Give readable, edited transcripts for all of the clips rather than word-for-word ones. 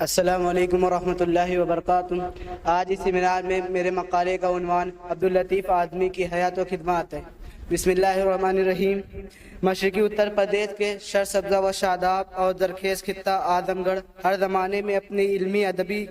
السلام علیکم ورحمۃ اللہ وبرکاتہ۔ آج اس سیمینار میں میرے مقالے کا عنوان عبداللطیف اعظمی کی حیات و خدمات ہے۔ بسم اللہ الرحمن الرحیم۔ مشرقی اتر پردیش کے سرسبزہ و شاداب اور زرخیز خطہ اعظم گڑھ ہر زمانے میں اپنی علمی ادبی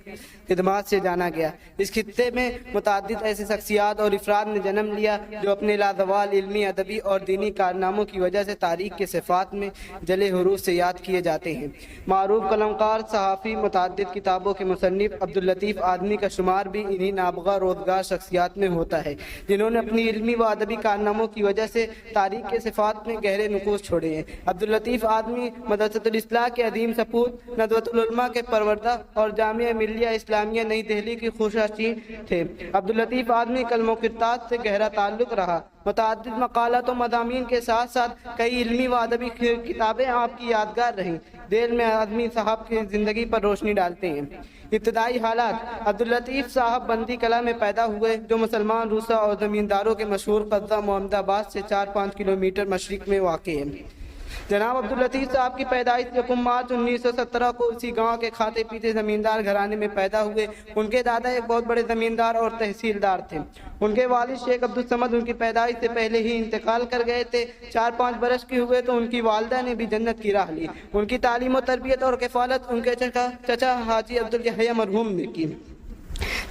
خدمات سے جانا گیا۔ اس خطے میں متعدد ایسی شخصیات اور افراد نے جنم لیا جو اپنے لازوال علمی ادبی اور دینی کارناموں کی وجہ سے تاریخ کے صفحات میں جلے حروف سے یاد کیے جاتے ہیں۔ معروف قلمکار، صحافی، متعدد کتابوں کے مصنف عبداللطیف اعظمی کا شمار بھی انہی نابغہ روزگار شخصیات میں ہوتا ہے جنہوں نے اپنی علمی و ادبی کارناموں کی وجہ سے تاریخ کے صفحات میں گہرے نقوش چھوڑے ہیں۔ عبداللطیف اعظمی مدرسۃ الاصلاح کے عظیم سپوت، ندوۃ العلماء کے پروردہ اور جامعہ ملیہ اسلامیہ نئی دہلی کی خوشاشین تھے۔ عبداللطیف اعظمی قلم و کرتاج سے گہرا تعلق رہا۔ متعدد مقالات و مضامین کے ساتھ ساتھ کئی علمی و ادبی کتابیں آپ کی یادگار رہیں۔ دیر میں اعظمی صاحب کی زندگی پر روشنی ڈالتے ہیں۔ ابتدائی حالات: عبداللطیف صاحب بندی کلا میں پیدا ہوئے جو مسلمان روسا اور زمینداروں کے مشہور قصبہ محمد آباد سے 4-5 کلومیٹر مشرق میں واقع ہے۔ جناب عبداللطیف صاحب کی پیدائش 1 مارچ 1917 کو اسی گاؤں کے کھاتے پیتے زمیندار گھرانے میں پیدا ہوئے۔ ان کے دادا ایک بہت بڑے زمیندار اور تحصیلدار تھے۔ ان کے والد شیخ عبدالصمد ان کی پیدائش سے پہلے ہی انتقال کر گئے تھے۔ 4-5 برس کے ہوئے تو ان کی والدہ نے بھی جنت کی راہ لی۔ ان کی تعلیم و تربیت اور کفالت ان کے چچا حاجی عبدالیحییٰ مرحوم نے کی۔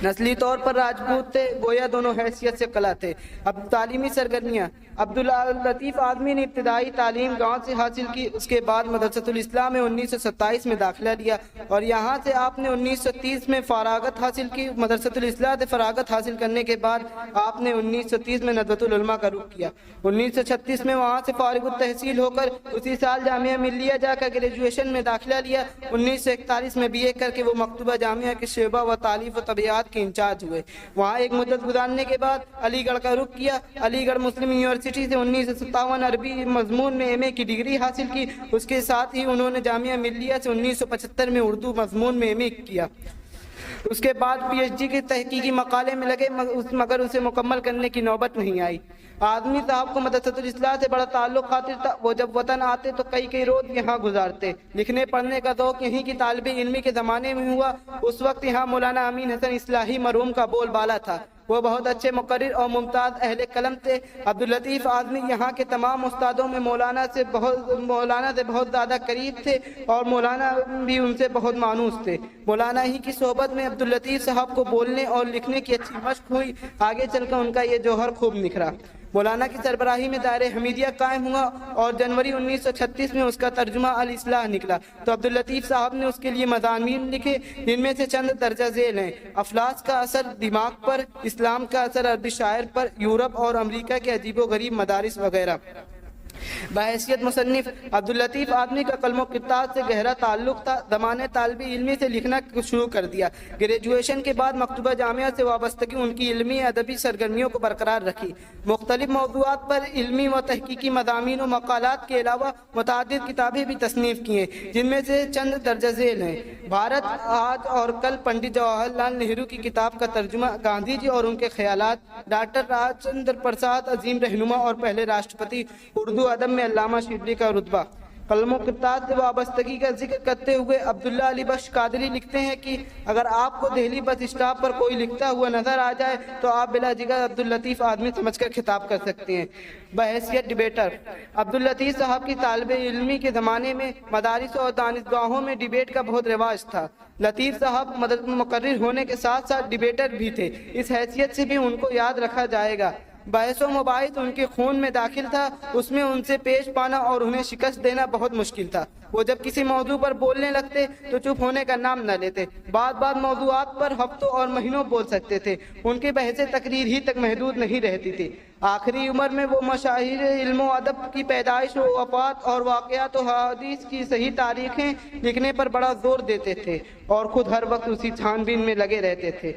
نسلی طور پر راجپوت تھے، گویا دونوں حیثیت سے قلع تھے۔ اب تعلیمی سرگرمیاں: عبداللطیف اعظمی نے ابتدائی تعلیم گاؤں سے حاصل کی۔ اس کے بعد مدرسۃ الاصلاح میں 1927 میں داخلہ لیا اور یہاں سے آپ نے 1930 میں فراغت حاصل کی۔ مدرسۃ الاصلاح سے فراغت حاصل کرنے کے بعد آپ نے 1930 میں ندوۃ العلماء کا رخ کیا۔ 1936 میں وہاں سے فارغ التحصیل ہو کر اسی سال جامعہ ملیہ جا کر گریجویشن میں داخلہ لیا۔ 1941 میں BA کر کے وہ مکتوبہ جامعہ کے شعبہ و تالیف و طبیعات کے انچارج ہوئے۔ وہاں ایک مدت گزارنے کے بعد علی گڑھ کا رخ کیا۔ علی گڑھ مسلم یونیورسٹی سے 1957 عربی مضمون میں MA کی ڈگری حاصل کی۔ اس کے ساتھ ہی انہوں نے جامعہ ملیہ سے 1975 میں اردو مضمون میں MA کیا۔ اس کے بعد PhD کے تحقیقی مقالے میں لگے مگر اسے مکمل کرنے کی نوبت نہیں آئی۔ اعظمی صاحب کو مدرسۃ الاصلاح سے بڑا تعلق خاطر تھا۔ وہ جب وطن آتے تو کئی روز یہاں گزارتے۔ لکھنے پڑھنے کا ذوق یہیں کی طالب علمی کے زمانے میں ہوا۔ اس وقت یہاں مولانا امین حسن اصلاحی مرحوم کا بول بالا تھا۔ وہ بہت اچھے مقرر اور ممتاز اہل قلم تھے۔ عبداللطیف اعظمی یہاں کے تمام استادوں میں مولانا سے بہت زیادہ قریب تھے اور مولانا بھی ان سے بہت مانوس تھے۔ مولانا ہی کی صحبت میں عبداللطیف صاحب کو بولنے اور لکھنے کی اچھی مشق ہوئی۔ آگے چل کر ان کا یہ جوہر خوب نکھرا۔ مولانا کی سربراہی میں دائرہ حمیدیہ قائم ہوا اور جنوری 1936 میں اس کا ترجمہ الاصلاح نکلا تو عبداللطیف صاحب نے اس کے لیے مضامین لکھے جن میں سے چند درجہ ذیل ہیں: افلاس کا اثر دماغ پر، اسلام کا اثر عربی شاعر پر، یورپ اور امریکہ کے عجیب و غریب مدارس وغیرہ۔ بحیثیت مصنف عبداللطیف اعظمی کا قلم و کرتاج سے گہرا تعلق تھا۔ زمانے طالب علمی سے لکھنا شروع کر دیا۔ گریجویشن کے بعد مکتوبہ جامعہ سے وابستگی ان کی علمی ادبی سرگرمیوں کو برقرار رکھی۔ مختلف موضوعات پر علمی و تحقیقی مضامین و مقالات کے علاوہ متعدد کتابیں بھی تصنیف کی ہیں جن میں سے چند درجہ ذیل ہیں: بھارت آج اور کل، پنڈت جواہر لال نہرو کی کتاب کا ترجمہ، گاندھی جی اور ان کے خیالات، ڈاکٹر راجندر پرساد، عظیم رہنما اور پہلے راشٹرپتی، اردو ادب میں علامہ شبلی کا رتبہ۔ قلم و کرتاج سے وابستگی کا ذکر کرتے ہوئے عبداللہ علی بخش قادری لکھتے ہیں کہ اگر آپ کو دہلی بس اسٹاپ پر کوئی لکھتا ہوا نظر آ جائے تو آپ بلا جگہ عبداللطیف اعظمی سمجھ کر خطاب کر سکتے ہیں۔ بحیثیت ڈیبیٹر: عبداللطیف صاحب کی طالب علمی کے زمانے میں مدارس اور دانشگاہوں میں ڈیبیٹ کا بہت رواج تھا۔ لطیف صاحب مقرر ہونے کے ساتھ ساتھ ڈیبیٹر بھی تھے، اس حیثیت سے بھی ان کو یاد رکھا جائے گا۔ بحث و مباحث ان کے خون میں داخل تھا، اس میں ان سے پیش پانا اور انہیں شکست دینا بہت مشکل تھا۔ وہ جب کسی موضوع پر بولنے لگتے تو چپ ہونے کا نام نہ لیتے۔ بعض موضوعات پر ہفتوں اور مہینوں بول سکتے تھے۔ ان کی بحثیں تقریر ہی تک محدود نہیں رہتی تھی۔ آخری عمر میں وہ مشاہیر علم و ادب کی پیدائش و وفات اور واقعات و حوادث کی صحیح تاریخیں لکھنے پر بڑا زور دیتے تھے اور خود ہر وقت اسی چھان بین میں لگے رہتے تھے۔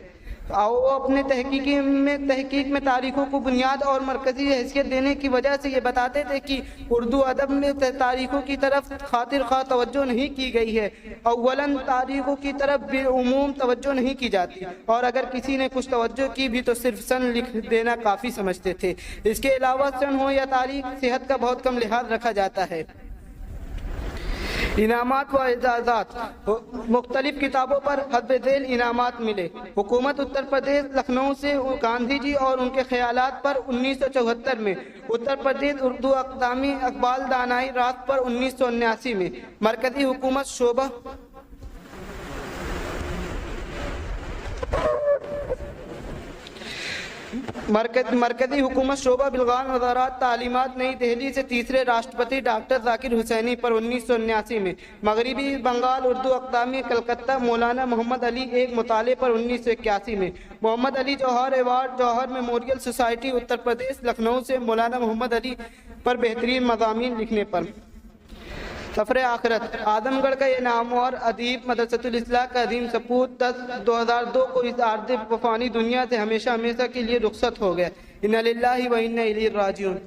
وہ اپنے تحقیق میں تاریخوں کو بنیاد اور مرکزی حیثیت دینے کی وجہ سے یہ بتاتے تھے کہ اردو ادب میں تاریخوں کی طرف خاطر خواہ توجہ نہیں کی گئی ہے۔ اولاً تاریخوں کی طرف بالعموم توجہ نہیں کی جاتی اور اگر کسی نے کچھ توجہ کی بھی تو صرف سن لکھ دینا کافی سمجھتے تھے۔ اس کے علاوہ سن ہو یا تاریخ، صحت کا بہت کم لحاظ رکھا جاتا ہے۔ انعامات و اعزازات، مختلف کتابوں پر حسب ذیل انعامات ملے۔ حکومت اتر پردیش لکھنؤ سے گاندھی جی اور ان کے خیالات پر 1974 میں، اتر پردیش اردو اکادمی اقبال دانائی راست پر 1979 میں، مرکزی حکومت شعبہ مرکزی حکومت شعبہ بلغان وزارت تعلیمات نئی دہلی سے تیسرے راشٹرپتی ڈاکٹر ذاکر حسینی پر 1979 میں، مغربی بنگال اردو اکادمی کلکتہ مولانا محمد علی ایک مطالعے پر 1981 میں، محمد علی جوہر ایوارڈ جوہر میموریل سوسائٹی اتر پردیش لکھنؤ سے مولانا محمد علی پر بہترین مضامین لکھنے پر۔ سفر آخرت، اعظم گڑھ کا یہ نامور ادیب مدرسۃ الاصلاح کا عظیم سپوت 10/2002 کو اس عارض و فانی دنیا سے ہمیشہ ہمیشہ کے لیے رخصت ہو گیا۔ انا للہ و انا الیہ راجعون۔